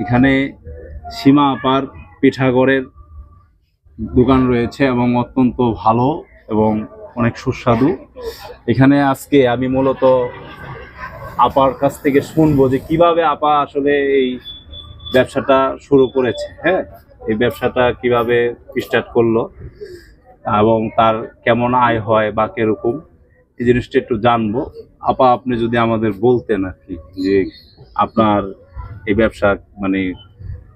এখানে সীমা আপার পিঠাগড়ের দোকান রয়েছে এবং অত্যন্ত ভালো এবং অনেক সুস্বাদু। এখানে আজকে আমি মূলত আপার কাছ থেকে শুনবো যে কিভাবে আপা আসলে এই ব্যবসাটা শুরু করেছে। হ্যাঁ, এই ব্যবসাটা কিভাবে স্টার্ট করলো এবং তার কেমন আয় হয় বা কিরকম, এই জিনিসটা একটু জানবো। আপা, আপনি যদি আমাদের বলতেন আর কি যে আপনার এই ব্যবসা মানে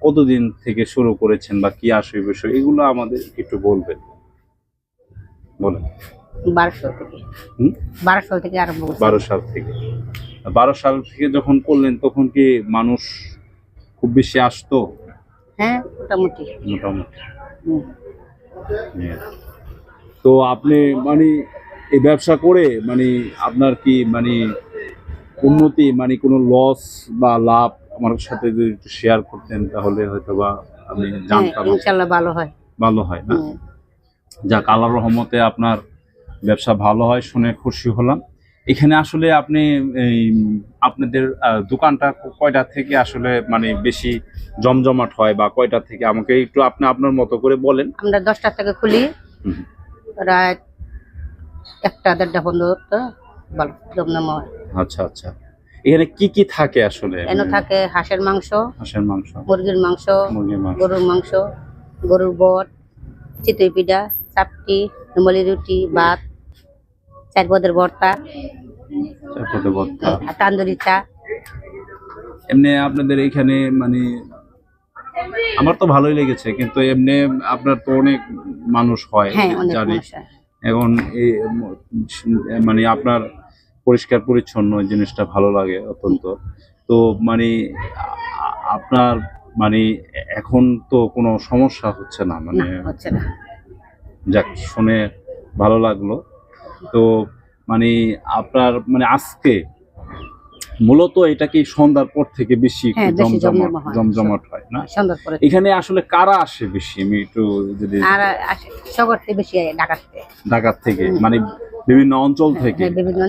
কতদিন থেকে শুরু করেছেন বা কি আসে বিষয়, এগুলো আমাদের একটু বলবেন। বলেন। 12 সাল থেকে। 12 সাল থেকে আরম্ভ করছি। 12 সাল থেকে। 12 সাল থেকে যখন করলেন তখন কি মানুষ খুব বেশি আসতো? হ্যাঁ, মোটামুটি। তো আপনি মানে এই ব্যবসা করে মানে আপনার কি মানে উন্নতি, মানে কোনো লস বা লাভ আমার সাথে যদি একটু শেয়ার করতেন তাহলে হয়তো বা আমি জানতাম। ইনশাআল্লাহ ভালো হয়। ভালো হয় না? যাক, আল্লাহর রহমতে আপনার ব্যবসা ভালো হয় শুনে খুশি হলাম। এখানে আসলে আপনি এই আপনাদের দোকানটা কয়টা থেকে আসলে মানে বেশি জমজমাট হয় বা কয়টা থেকে আমাকে একটু আপনি আপনার মতো করে বলেন। আমরা 10টা থেকে খুলি, রাত 1টা 1:30 পর্যন্ত ভালো জমজম হয়। আচ্ছা আচ্ছা। এখানে কি কি থাকে আসলে? এখানে থাকে হাঁসের মাংস, মুরগির মাংস, গরুর মাংস, গরুর বট, চিতই পিঠা, চাপটি, রুমালি রুটি, ভাত, 4 পদের ভর্তা, তান্দুরি চা। এমনি আপনাদের এইখানে মানে আমার তো ভালোই লেগেছে, কিন্তু এমনি আপনার তো অনেক মানুষ হয় জানি। এখন এই মানে আপনার পরিষ্কার পরিচ্ছন্ন জিনিসটা ভালো লাগে অত্যন্ত। তো মানে আপনার মানে এখন তো কোনো সমস্যা হচ্ছে না? মানে হচ্ছে না। যাক, শুনে ভালো লাগলো। তো মানে আপনার মানে আজকে মূলত এটা কি সন্ধ্যার পর থেকে বেশি জমজমাট হয় না? এখানে আসলে কারা আসে বেশি? আমি একটু যদি ঢাকা থেকে মানে বিভিন্ন অঞ্চল থেকে,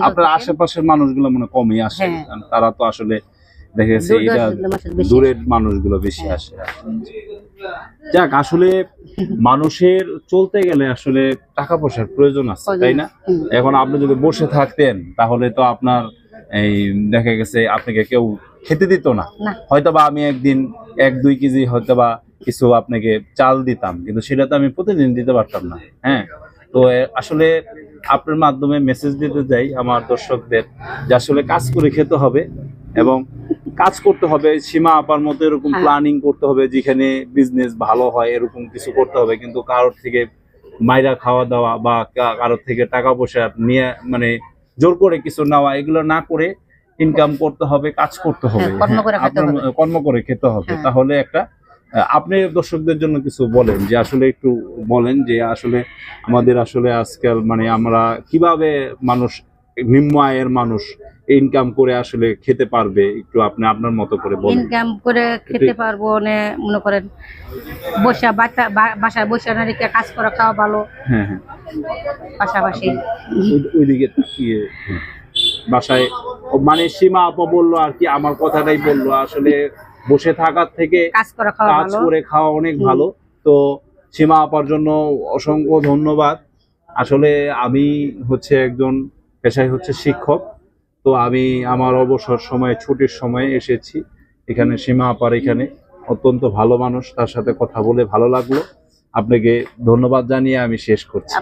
আপনার আশেপাশের মানুষগুলো মানে কমই আসে, তারা তো আসলে দেখা গেছে এটা দূরের মানুষগুলো বেশি আসে। যাক, আসলে মানুষের চলতে গেলে আসলে টাকা পয়সার প্রয়োজন আছে, তাই না? এখন আপনি যদি বসে থাকতেন তাহলে তো আপনার এই দেখা গেছে আপনাকে কেউ খেতে দিত না। হয়তোবা আমি একদিন 1-2 কেজি হয়তোবা কিছু আপনাকে চাল দিতাম, কিন্তু সেটা তো আমি প্রতিদিন দিতে পারতাম না। হ্যাঁ, তো আসলে আপনার মাধ্যমে মেসেজ দিতে যাই আমার দর্শকদের যে আসলে কাজ করে খেতে হবে এবং কাজ করতে হবে। সীমা আপার মতো এরকম প্ল্যানিং করতে হবে, যেখানে বিজনেস ভালো হয় এরকম কিছু করতে হবে, কিন্তু কারোর থেকে মাইরা খাওয়া দাওয়া বা কারোর থেকে টাকা পয়সা নিয়ে মানে জোর করে কিছু নেওয়া, এগুলো না করে ইনকাম করতে হবে, কাজ করতে হবে, কর্ম করে খেতে হবে। তাহলে একটা আপনি দর্শকদের জন্য কিছু বলেন, যে আসলে একটু বলেন যে আসলে আমাদের আসলে আজকাল মানে আমরা কিভাবে মানুষ, নিম্ন আয়ের মানুষ ইনকাম করে আসলে খেতে পারবে, একটু আপনি আপনার মতো করে বলেন। ইনকাম করে খেতে পারবো মানে মনে করেন বাসায় বসে না রেখে কাজ করা খাওয়া ভালো। হ্যাঁ হ্যাঁ, পাশাপাশি ওইদিকে তাকিয়ে বাসায় মানে সীমা আপা বললো আর কি, আমার কথাটাই বললো, আসলে বসে থাকার থেকে কাজ করে খাওয়া অনেক ভালো। তো সীমা আপার জন্য অসংখ্য ধন্যবাদ। আসলে আমি হচ্ছে একজন পেশায় হচ্ছে শিক্ষক, তো আমি আমার অবসর সময়ে ছুটির সময়ে এসেছি এখানে। সীমা আপার এখানে অত্যন্ত ভালো মানুষ, তার সাথে কথা বলে ভালো লাগলো। আপনাকে ধন্যবাদ জানিয়ে আমি শেষ করছি।